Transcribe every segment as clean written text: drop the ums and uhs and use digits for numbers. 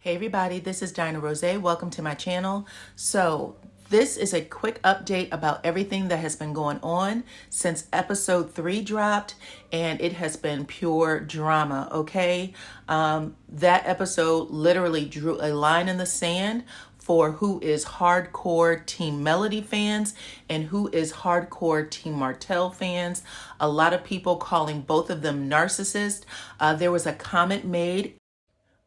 Hey everybody, this is Dinah Rose. Welcome to my channel. So this is a quick update about everything that has been going on since episode 3 dropped, and it has been pure drama, okay? That episode literally drew a line in the sand for who is hardcore Team Melody fans and who is hardcore Team Martell fans. A lot of people calling both of them narcissists. There was a comment made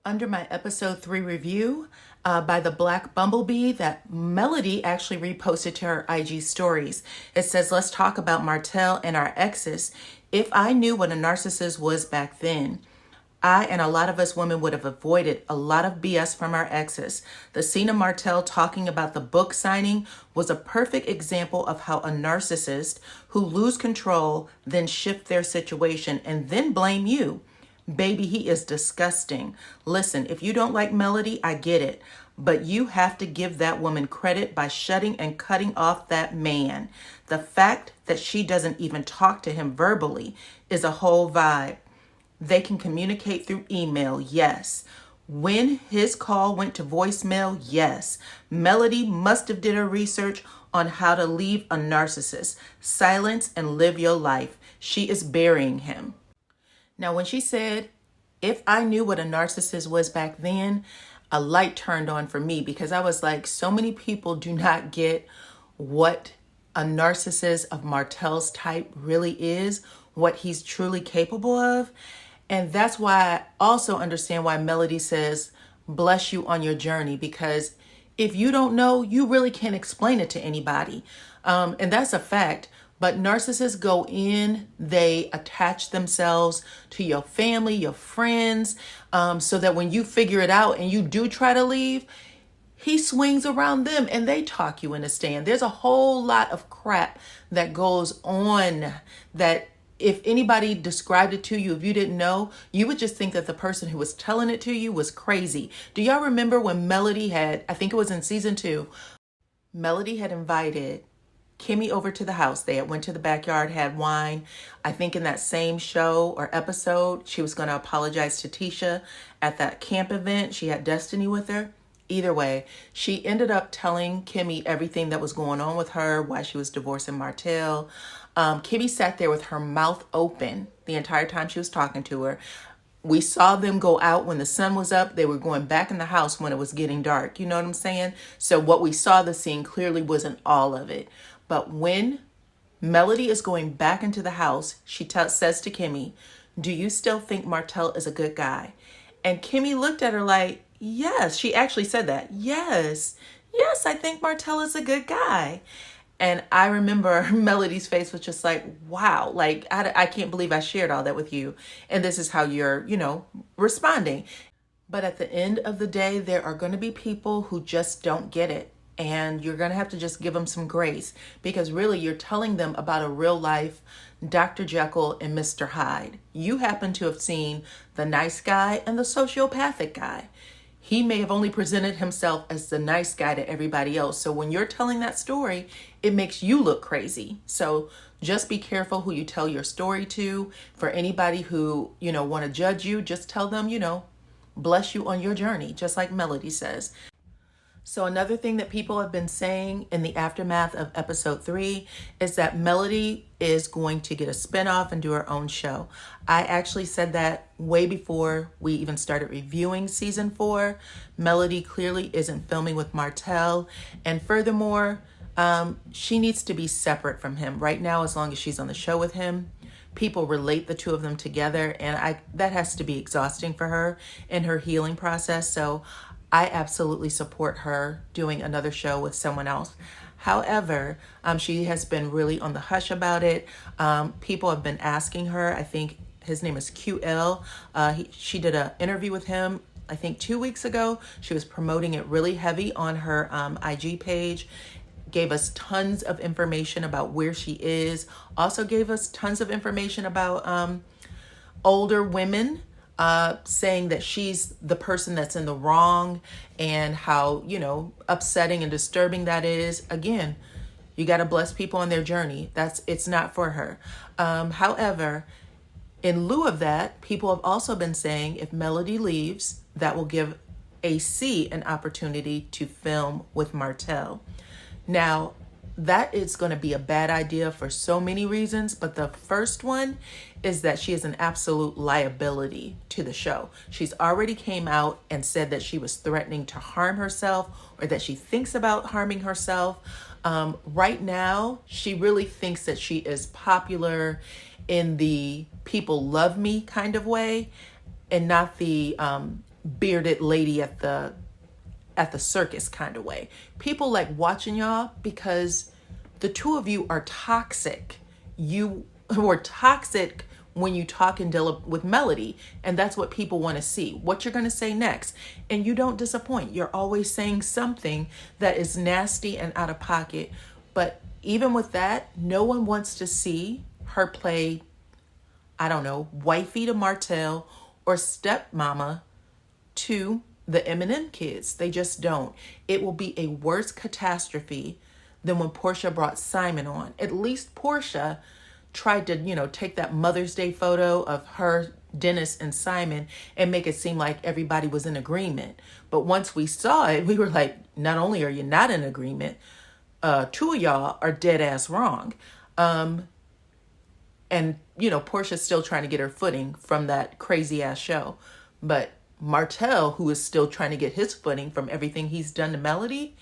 under my episode 3 review by the Black Bumblebee that Melody actually reposted to her IG stories. It says, let's talk about Martell and our exes. If I knew what a narcissist was back then, I and a lot of us women would have avoided a lot of BS from our exes. The scene of Martell talking about the book signing was a perfect example of how a narcissist who lose control then shift their situation and then blame you. Baby, he is disgusting. Listen, if you don't like Melody, I get it. But you have to give that woman credit by shutting and cutting off that man. The fact that she doesn't even talk to him verbally is a whole vibe. They can communicate through email, yes. When his call went to voicemail, yes. Melody must have did her research on how to leave a narcissist. Silence and live your life. She is burying him. Now, when she said, if I knew what a narcissist was back then, a light turned on for me because I was like, so many people do not get what a narcissist of Martell's type really is, what he's truly capable of. And that's why I also understand why Melody says, bless you on your journey, because if you don't know, you really can't explain it to anybody. And that's a fact. But narcissists go in, they attach themselves to your family, your friends, so that when you figure it out and you do try to leave, he swings around them and they talk you into staying. There's a whole lot of crap that goes on that if anybody described it to you, if you didn't know, you would just think that the person who was telling it to you was crazy. Do y'all remember when Melody had, I think it was in season 2, Melody had invited Kimmy over to the house. They had went to the backyard, had wine. I think in that same show or episode, she was going to apologize to Tisha at that camp event. She had Destiny with her. Either way, she ended up telling Kimmy everything that was going on with her, why she was divorcing Martell. Kimmy sat there with her mouth open the entire time she was talking to her. We saw them go out when the sun was up. They were going back in the house when it was getting dark. You know what I'm saying? So what we saw the scene clearly wasn't all of it. But when Melody is going back into the house, she says to Kimmy, do you still think Martell is a good guy? And Kimmy looked at her like, yes. She actually said that. Yes, I think Martell is a good guy. And I remember Melody's face was just like, wow, like, I can't believe I shared all that with you. And this is how you're, responding. But at the end of the day, there are going to be people who just don't get it. And you're going to have to just give them some grace, because really you're telling them about a real life Dr. Jekyll and Mr. Hyde. You happen to have seen the nice guy and the sociopathic guy. He may have only presented himself as the nice guy to everybody else. So when you're telling that story, it makes you look crazy. So just be careful who you tell your story to. For anybody who, want to judge you, just tell them, bless you on your journey, just like Melody says. So another thing that people have been saying in the aftermath of episode 3 is that Melody is going to get a spinoff and do her own show. I actually said that way before we even started reviewing season 4. Melody clearly isn't filming with Martell. And furthermore, she needs to be separate from him. Right now, as long as she's on the show with him, people relate the two of them together. And that has to be exhausting for her in her healing process. So I absolutely support her doing another show with someone else. However, she has been really on the hush about it. People have been asking her. I think his name is QL. She did an interview with him, I think 2 weeks ago. She was promoting it really heavy on her IG page. Gave us tons of information about where she is. Also gave us tons of information about older women, saying that she's the person that's in the wrong and how, upsetting and disturbing that is. Again, you got to bless people on their journey. It's not for her. However, in lieu of that, people have also been saying if Melody leaves, that will give AC an opportunity to film with Martell. Now, that is going to be a bad idea for so many reasons, but the first one is that she is an absolute liability to the show. She's already came out and said that she was threatening to harm herself, or that she thinks about harming herself. Right now, she really thinks that she is popular in the people love me kind of way, and not the bearded lady at the circus kind of way. People like watching y'all because the two of you are toxic. You were toxic when you talk and deal with Melody, and that's what people want to see. What you're going to say next, and you don't disappoint. You're always saying something that is nasty and out of pocket. But even with that, no one wants to see her play, I don't know, wifey to Martell or stepmama to the M&M kids. They just don't. It will be a worse catastrophe than when Portia brought Simon on. At least Portia tried to, take that Mother's Day photo of her, Dennis, and Simon and make it seem like everybody was in agreement. But once we saw it, we were like, not only are you not in agreement, two of y'all are dead ass wrong. And, Portia's still trying to get her footing from that crazy ass show. But Martell, who is still trying to get his footing from everything he's done to Melody,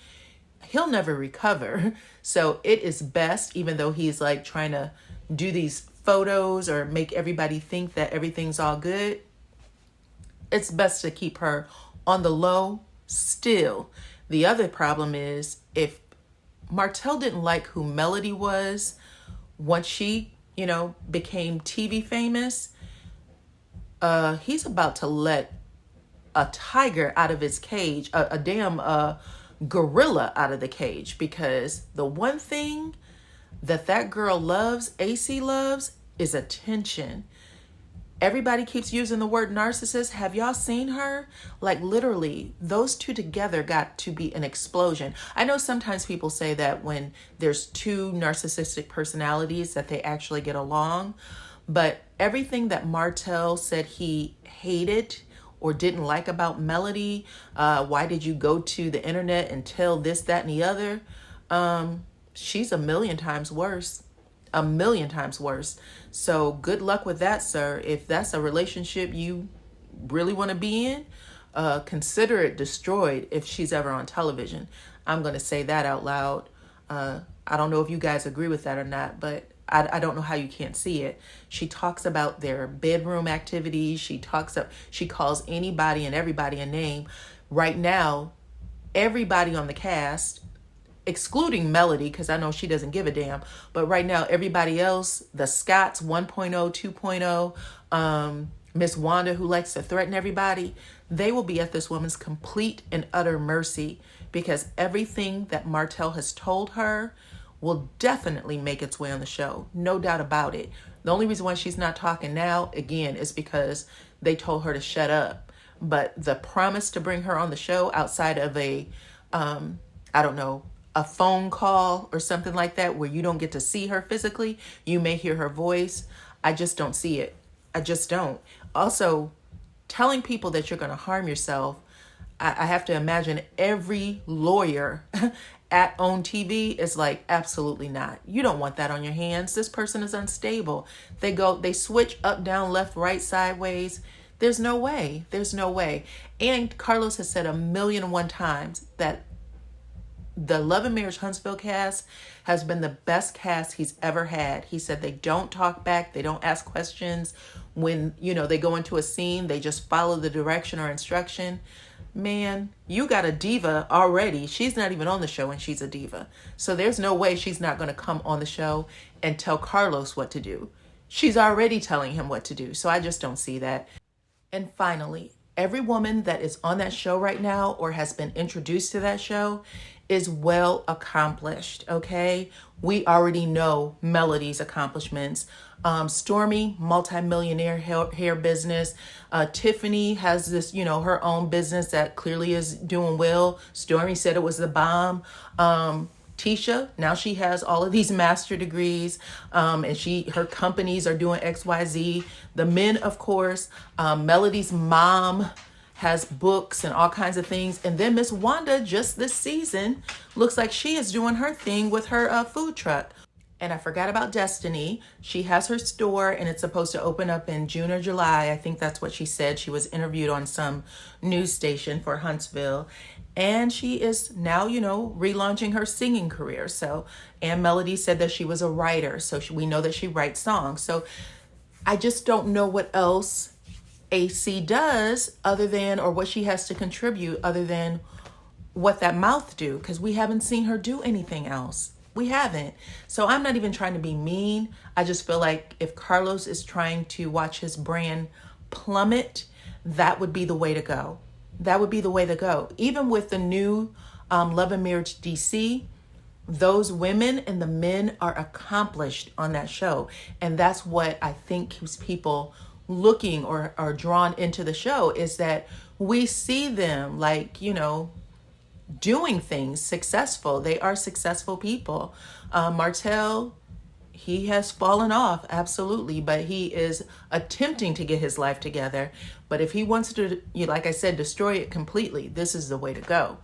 he'll never recover. So it is best, even though he's like trying to do these photos or make everybody think that everything's all good, it's best to keep her on the low still. The other problem is, if Martell didn't like who Melody was once she, became TV famous, he's about to let a tiger out of his cage, a damn gorilla out of the cage, because the one thing that girl loves, AC loves, is attention. Everybody keeps using the word narcissist. Have y'all seen her? Like, literally, those two together got to be an explosion. I know sometimes people say that when there's two narcissistic personalities that they actually get along, but everything that Martell said he hated or didn't like about Melody, why did you go to the internet and tell this, that, and the other? She's a million times worse. A million times worse. So good luck with that, sir. If that's a relationship you really want to be in, consider it destroyed if she's ever on television. I'm going to say that out loud. I don't know if you guys agree with that or not, but I don't know how you can't see it. She talks about their bedroom activities. She calls anybody and everybody a name. Right now, everybody on the cast, excluding Melody, because I know she doesn't give a damn, but right now, everybody else, the Scotts 1.0, 2.0, Miss Wanda, who likes to threaten everybody, they will be at this woman's complete and utter mercy, because everything that Martell has told her will definitely make its way on the show. No doubt about it. The only reason why she's not talking now, again, is because they told her to shut up. But the promise to bring her on the show outside of a phone call or something like that, where you don't get to see her physically, you may hear her voice. I just don't see it. I just don't. Also, telling people that you're going to harm yourself, I have to imagine every lawyer at OWN TV is like, absolutely not. You don't want that on your hands. This person is unstable. They switch up, down, left, right, sideways. There's no way. There's no way. And Carlos has said 1,000,001 times that the Love and Marriage Huntsville cast has been the best cast he's ever had. He said they don't talk back. They don't ask questions. When, they go into a scene, they just follow the direction or instruction. Man, you got a diva already. She's not even on the show and she's a diva. So there's no way she's not going to come on the show and tell Carlos what to do. She's already telling him what to do. So I just don't see that. And finally, every woman that is on that show right now or has been introduced to that show is well accomplished, okay? We already know Melody's accomplishments. Stormi, multimillionaire hair business. Tiffany has this, her own business that clearly is doing well. Stormi said it was the bomb. Tisha, now she has all of these master degrees, and her companies are doing XYZ. The men, of course, Melody's mom has books and all kinds of things. And then Miss Wanda, just this season, looks like she is doing her thing with her food truck. And I forgot about Destiny. She has her store and it's supposed to open up in June or July. I think that's what she said. She was interviewed on some news station for Huntsville. And she is now, relaunching her singing career. So, and Melody said that she was a writer. So we know that she writes songs. So I just don't know what else AC does other than, or what she has to contribute other than what that mouth do. Because we haven't seen her do anything else. We haven't. So I'm not even trying to be mean. I just feel like if Carlos is trying to watch his brand plummet, that would be the way to go. That would be the way to go. Even with the new Love and Marriage DC, those women and the men are accomplished on that show. And that's what I think keeps people looking or are drawn into the show, is that we see them like, doing things successful. They are successful people. Martell, he has fallen off, absolutely, but he is attempting to get his life together. But if he wants to, like I said, destroy it completely, this is the way to go.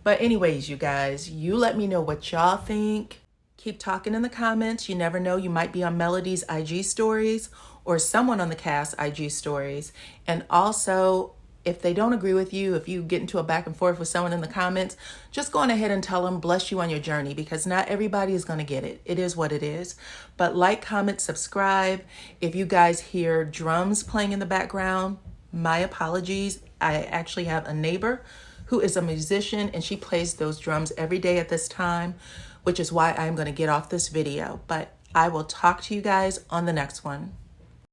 But anyways, you guys, you let me know what y'all think. Keep talking in the comments. You never know, you might be on Melody's IG stories or someone on the cast IG stories. And also, if they don't agree with you, if you get into a back and forth with someone in the comments, just go on ahead and tell them, bless you on your journey, because not everybody is going to get it. It is what it is. But like, comment, subscribe. If you guys hear drums playing in the background, my apologies. I actually have a neighbor who is a musician and she plays those drums every day at this time, which is why I'm going to get off this video. But I will talk to you guys on the next one.